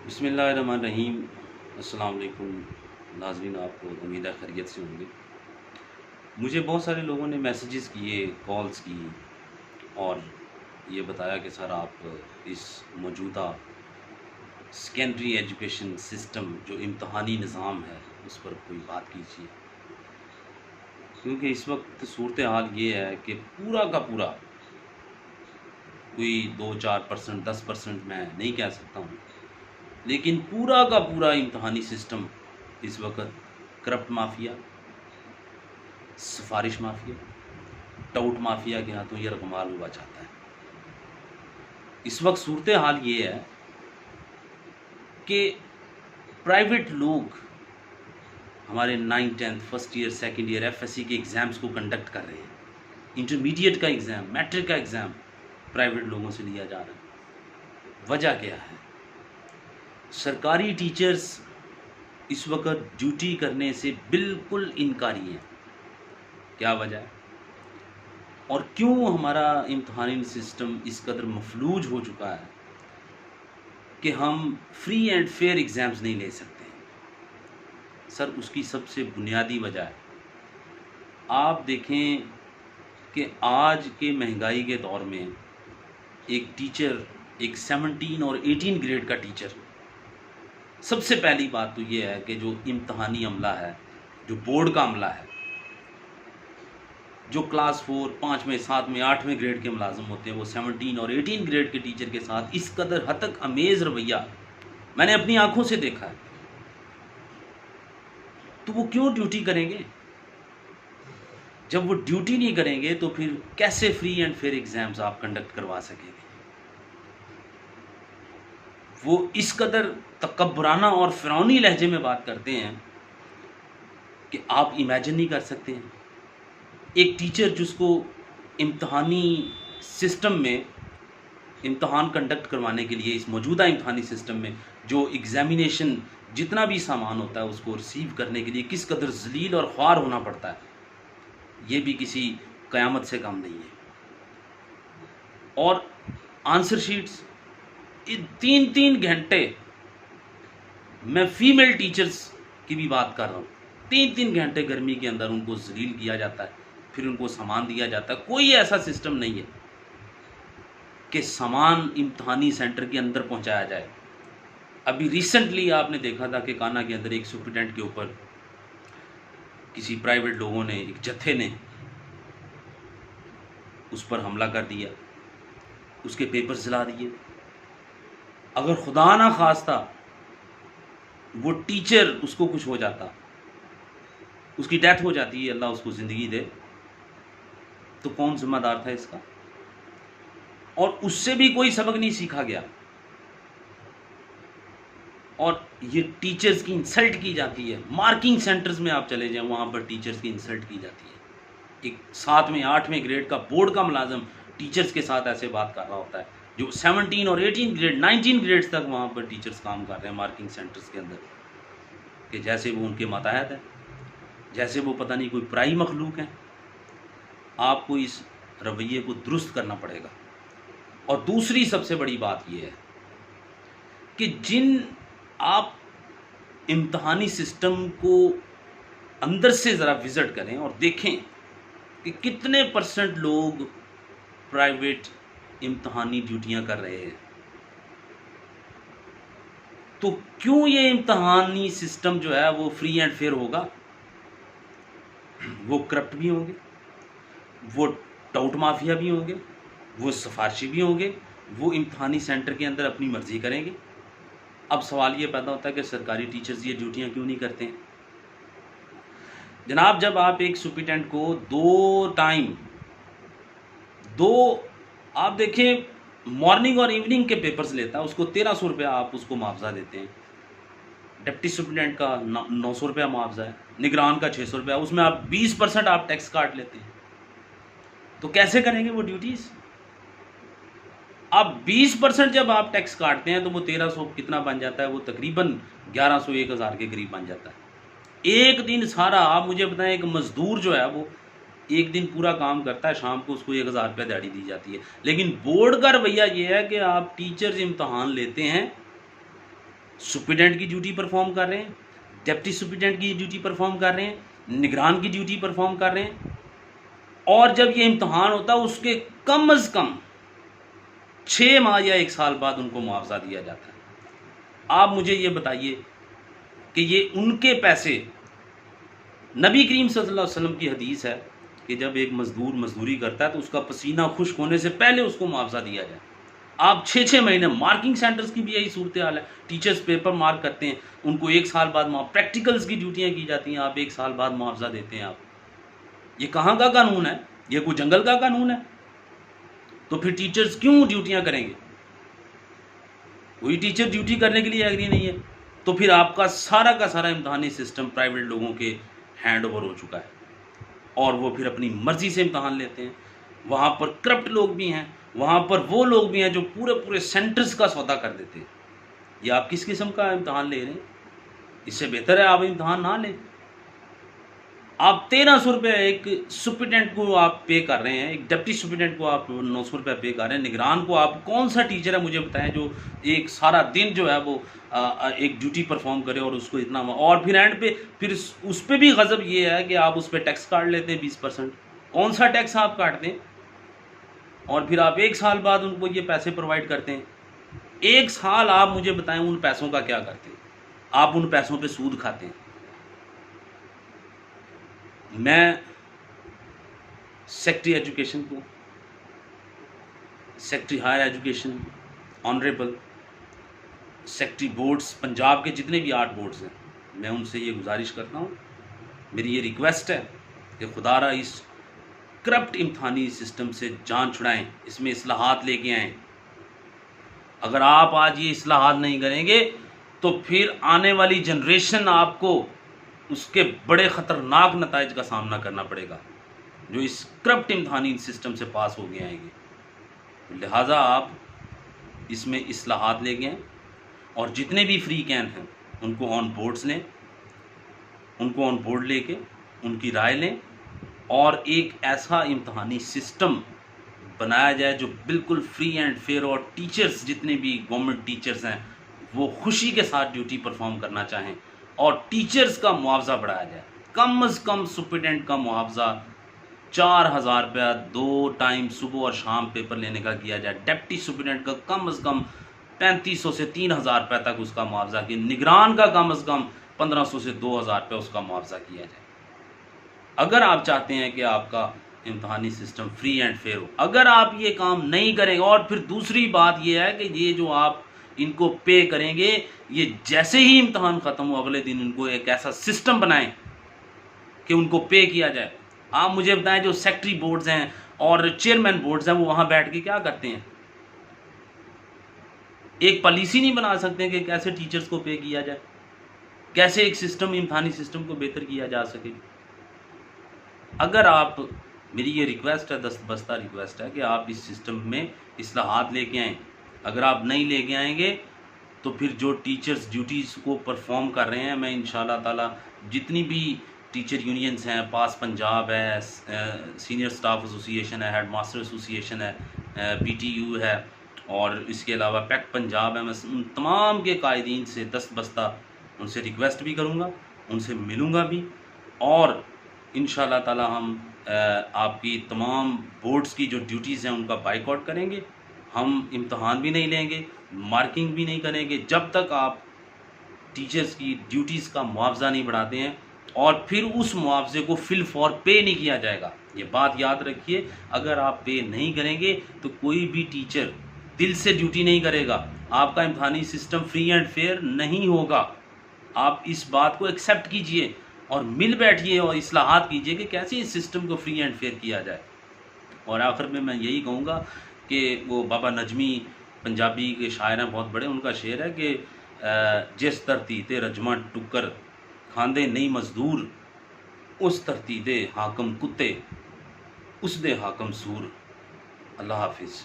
बिस्मिल्लाहिर्रहमानिर्रहीम। अस्सलाम वालेकुम नाज़रीन, आपको उम्मीद है खैरियत से होंगे। मुझे बहुत सारे लोगों ने मैसेजेस किए, कॉल्स की और ये बताया कि सर आप इस मौजूदा सेकेंडरी एजुकेशन सिस्टम जो इम्तहानी निज़ाम है उस पर कोई बात कीजिए, क्योंकि इस वक्त सूरत हाल ये है कि पूरा का पूरा, कोई 2-4% 10% मैं नहीं कह सकता हूँ, लेकिन पूरा का पूरा इम्तहानी सिस्टम इस वक्त करप्ट माफिया, सिफारिश माफिया, टाउट माफिया के हाथों ये रकमाल हुआ चाहता है। इस वक्त सूरत हाल ये है कि प्राइवेट लोग हमारे 9th 10th first year second year FSc के एग्ज़ाम्स को कंडक्ट कर रहे हैं। इंटरमीडिएट का एग्ज़ाम, मैट्रिक का एग्ज़ाम प्राइवेट लोगों से लिया जा रहा है। वजह क्या है? सरकारी टीचर्स इस वक्त ड्यूटी करने से बिल्कुल इनकारी हैं। क्या वजह है और क्यों हमारा इम्तहानी सिस्टम इस कदर मफलूज हो चुका है कि हम फ्री एंड फेयर एग्ज़ाम्स नहीं ले सकते? सर, उसकी सबसे बुनियादी वजह है, आप देखें कि आज के महंगाई के दौर में एक टीचर, एक 17 और 18 ग्रेड का टीचर, सबसे पहली बात तो ये है कि जो इम्तहानी अमला है, जो बोर्ड का अमला है, जो क्लास 4, 5वें, 7वें, 8वें ग्रेड के मुलाजिम होते हैं, वो 17 और 18 ग्रेड के टीचर के साथ इस कदर हद तक अमेज़ रवैया मैंने अपनी आंखों से देखा है। तो वो क्यों ड्यूटी करेंगे? जब वो ड्यूटी नहीं करेंगे तो फिर कैसे फ्री एंड फेयर एग्ज़ाम्स आप कंडक्ट करवा सकेंगे? वो इस कदर तकब्बराना और फ़िरौनी लहजे में बात करते हैं कि आप इमेजिन नहीं कर सकते हैं। एक टीचर जिसको इम्तहानी सिस्टम में इम्तहान कंडक्ट करवाने के लिए, इस मौजूदा इम्तहानी सिस्टम में जो एग्ज़ामिनेशन जितना भी सामान होता है उसको रिसीव करने के लिए किस कदर ज़लील और ख्वार होना पड़ता है, ये भी किसी क़यामत से कम नहीं है। और आंसर शीट्स 3-3 घंटे, मैं फ़ीमेल टीचर्स की भी बात कर रहा हूँ, 3-3 घंटे गर्मी के अंदर उनको ज़लील किया जाता है, फिर उनको सामान दिया जाता है। कोई ऐसा सिस्टम नहीं है कि सामान इम्तहानी सेंटर के अंदर पहुंचाया जाए। अभी रिसेंटली आपने देखा था कि काना के अंदर एक सुप्रिटेंडेंट के ऊपर किसी प्राइवेट लोगों ने, एक जत्थे ने उस पर हमला कर दिया, उसके पेपर्स जला दिए। अगर खुदा ना खास्ता वो टीचर, उसको कुछ हो जाता, उसकी डेथ हो जाती है, अल्लाह उसको ज़िंदगी दे, तो कौन जिम्मेदार था इसका? और उससे भी कोई सबक नहीं सीखा गया और ये टीचर्स की इंसल्ट की जाती है। मार्किंग सेंटर्स में आप चले जाएं, वहाँ पर टीचर्स की इंसल्ट की जाती है। एक 7वें 8वें ग्रेड का बोर्ड का मुलाजिम टीचर्स के साथ ऐसे बात कर रहा होता है, जो 17 और 18 ग्रेड 19 ग्रेड्स तक वहाँ पर टीचर्स काम कर रहे हैं मार्किंग सेंटर्स के अंदर, कि जैसे वो उनके मातहत है, जैसे वो पता नहीं कोई पराई मखलूक है। आपको इस रवैये को दुरुस्त करना पड़ेगा। और दूसरी सबसे बड़ी बात यह है कि जिन आप इम्तहानी सिस्टम को अंदर से ज़रा विज़िट करें और देखें कि कितने % लोग प्राइवेट इम्तहानी ड्यूटियां कर रहे हैं, तो क्यों ये इम्तहानी सिस्टम जो है वो फ्री एंड फेयर होगा? वो करप्ट भी होंगे, वो टाउट माफिया भी होंगे, वो सिफारशी भी होंगे, वो इम्तहानी सेंटर के अंदर अपनी मर्जी करेंगे। अब सवाल ये पैदा होता है कि सरकारी टीचर्स ये ड्यूटियां क्यों नहीं करते हैं? जनाब, जब आप एक सुप्रिटेंडेंट को आप देखें मॉर्निंग और इवनिंग के पेपर्स लेता है, उसको 1300 रुपया आप उसको मुआवजा देते हैं। डिप्टी सुप्रिटेंडेंट का 900 रुपया मुआवजा है, निगरान का 600 रुपया, उसमें आप 20% आप टैक्स काट लेते हैं। तो कैसे करेंगे वो ड्यूटीज़? अब 20% जब आप टैक्स काटते हैं तो वो 1300 कितना बन जाता है? वो तकरीबन 1100-1000 के करीब बन जाता है। एक दिन सारा, आप मुझे बताएं, एक मजदूर जो है वो एक दिन पूरा काम करता है, शाम को उसको 1000 रुपया दिहाड़ी दी जाती है। लेकिन बोर्ड का रवैया ये है कि आप टीचर्स इम्तहान लेते हैं सुप्रिटेंडेंट की ड्यूटी परफॉर्म कर रहे हैं, डिप्टी सुप्रिटेंडेंट की ड्यूटी परफॉर्म कर रहे हैं, निगरान की ड्यूटी परफॉर्म कर रहे हैं, और जब ये इम्तहान होता है उसके कम अज़ कम 6 माह या 1 साल बाद उनको मुआवजा दिया जाता है। आप मुझे ये बताइए कि ये उनके पैसे, नबी करीम सल्लल्लाहु अलैहि वसल्लम की हदीस है कि जब एक मजदूर मजदूरी करता है तो उसका पसीना खुश्क होने से पहले उसको मुआवजा दिया जाए। आप 6-6 महीने, मार्किंग सेंटर्स की भी यही सूरत हाल है। टीचर्स पेपर मार्क करते हैं, उनको 1 साल बाद प्रैक्टिकल्स की ड्यूटियाँ की जाती हैं, आप 1 साल बाद मुआवजा देते हैं आप। ये कहाँ का कानून है? ये कोई जंगल का कानून है? तो फिर टीचर्स क्यों ड्यूटियाँ करेंगे? कोई टीचर ड्यूटी करने के लिए एग्री नहीं है। तो फिर आपका सारा का सारा इम्तहानी सिस्टम प्राइवेट लोगों के हैंड ओवर हो चुका है, और वो फिर अपनी मर्जी से इम्तहान लेते हैं। वहाँ पर करप्ट लोग भी हैं, वहाँ पर वो लोग भी हैं जो पूरे पूरे सेंटर्स का सौदा कर देते हैं। ये आप किस किस्म का इम्तहान ले रहे हैं? इससे बेहतर है आप इम्तहान ना लें। आप 1300 रुपये एक सुप्रिटेंडेंट को आप पे कर रहे हैं, एक डिप्टी सुप्रिटेंडेंट को आप 900 रुपये पे कर रहे हैं, निगरान को आप, कौन सा टीचर है मुझे बताएं जो एक सारा दिन जो है वो एक ड्यूटी परफॉर्म करे और उसको इतना, और फिर एंड पे फिर उस पर भी गज़ब ये है कि आप उस पर टैक्स काट लेते हैं 20%। कौन सा टैक्स आप काटते हैं? और फिर आप 1 साल बाद उनको ये पैसे प्रोवाइड करते हैं। 1 साल आप मुझे बताएं उन पैसों का क्या करते हैं? आप उन पैसों पे सूद खाते हैं। मैं सेक्रेटरी एजुकेशन को, secretary higher education, honourable secretary boards, Punjab के जितने भी 8 बोर्ड्स हैं, मैं उनसे ये गुजारिश करता हूँ, मेरी ये रिक्वेस्ट है कि खुदारा इस करप्ट इम्तहानी सिस्टम से जान छुड़ाएं, इसमें इस्लाहात लेके आएँ। अगर आप आज ये इस्लाहात नहीं करेंगे तो फिर आने वाली जनरेशन आपको उसके बड़े ख़तरनाक नताइज का सामना करना पड़ेगा जो इस करप्ट इम्तहानी सिस्टम से पास हो गए आएंगे। लिहाजा आप इसमें इस्लाहात ले गए और जितने भी फ्री कैन हैं उनको ऑन बोर्ड्स लें, उनको ऑन बोर्ड लेके उनकी राय लें, और एक ऐसा इम्तहानी सिस्टम बनाया जाए जो बिल्कुल फ्री एंड फेयर, और टीचर्स जितने भी गवर्नमेंट टीचर्स हैं वो खुशी के साथ ड्यूटी परफॉर्म करना चाहें, और टीचर्स का मुआवजा बढ़ाया जाए। कम से कम सुप्रिटेंडेंट का मुआवजा 4000 रुपया 2 टाइम सुबह और शाम पेपर लेने का किया जाए। डिप्टी सुप्रिटेंडेंट का कम से कम 3500 से 3000 रुपये तक उसका मुआवजा किया। निगरान का कम से कम 1500 से 2000 रुपये उसका मुआवजा किया जाए। अगर आप चाहते हैं कि आपका इम्तहानी सिस्टम फ्री एंड फेयर हो, अगर आप ये काम नहीं करेंगे, और फिर दूसरी बात ये है कि ये जो आप इनको पे करेंगे, ये जैसे ही इम्तहान ख़त्म हो अगले दिन इनको एक ऐसा सिस्टम बनाएं कि उनको पे किया जाए। आप मुझे बताएं जो सेक्रेटरी बोर्ड्स हैं और चेयरमैन बोर्ड्स हैं वो वहाँ बैठ के क्या करते हैं? एक पॉलिसी नहीं बना सकते कि कैसे टीचर्स को पे किया जाए, कैसे एक सिस्टम, इम्तहानी सिस्टम को बेहतर किया जा सके। अगर आप, मेरी ये रिक्वेस्ट है, दस्तबस्ता रिक्वेस्ट है कि आप इस सिस्टम में इस्लाहात लेके आएँ। अगर आप नहीं लेके आएंगे तो फिर जो टीचर्स ड्यूटीज़ को परफॉर्म कर रहे हैं, मैं इंशाल्लाह ताला जितनी भी टीचर यूनियंस हैं, पास पंजाब है, सीनियर स्टाफ एसोसिएशन है, हेड मास्टर एसोसिएशन है, PTU है, और इसके अलावा पैक्ट पंजाब है, मैं उन तमाम के कायदीन से दस्तबस्ता उनसे रिक्वेस्ट भी करूँगा, उनसे मिलूँगा भी, और इंशाल्लाह ताला हम आपकी तमाम बोर्ड्स की जो ड्यूटीज़ हैं उनका बाइकआउट करेंगे। हम इम्तहान भी नहीं लेंगे, मार्किंग भी नहीं करेंगे जब तक आप टीचर्स की ड्यूटीज़ का मुआवजा नहीं बढ़ाते हैं, और फिर उस मुआवजे को फिल फॉर पे नहीं किया जाएगा। ये बात याद रखिए, अगर आप पे नहीं करेंगे तो कोई भी टीचर दिल से ड्यूटी नहीं करेगा, आपका इम्तहानी सिस्टम फ्री एंड फेयर नहीं होगा। आप इस बात को एक्सेप्ट कीजिए और मिल बैठिए और इस्लाहात कीजिए कि कैसे इस सिस्टम को फ्री एंड फेयर किया जाए। और आखिर में मैं यही कहूँगा कि वो बाबा नजमी पंजाबी के शायर हैं बहुत बड़े, उनका शेर है कि जिस धरती ते रजमा टुक्कर खांदे नहीं मजदूर, उस धरती दे हाकम कुत्ते, उस दे हाकम सूर। अल्लाह हाफिज़।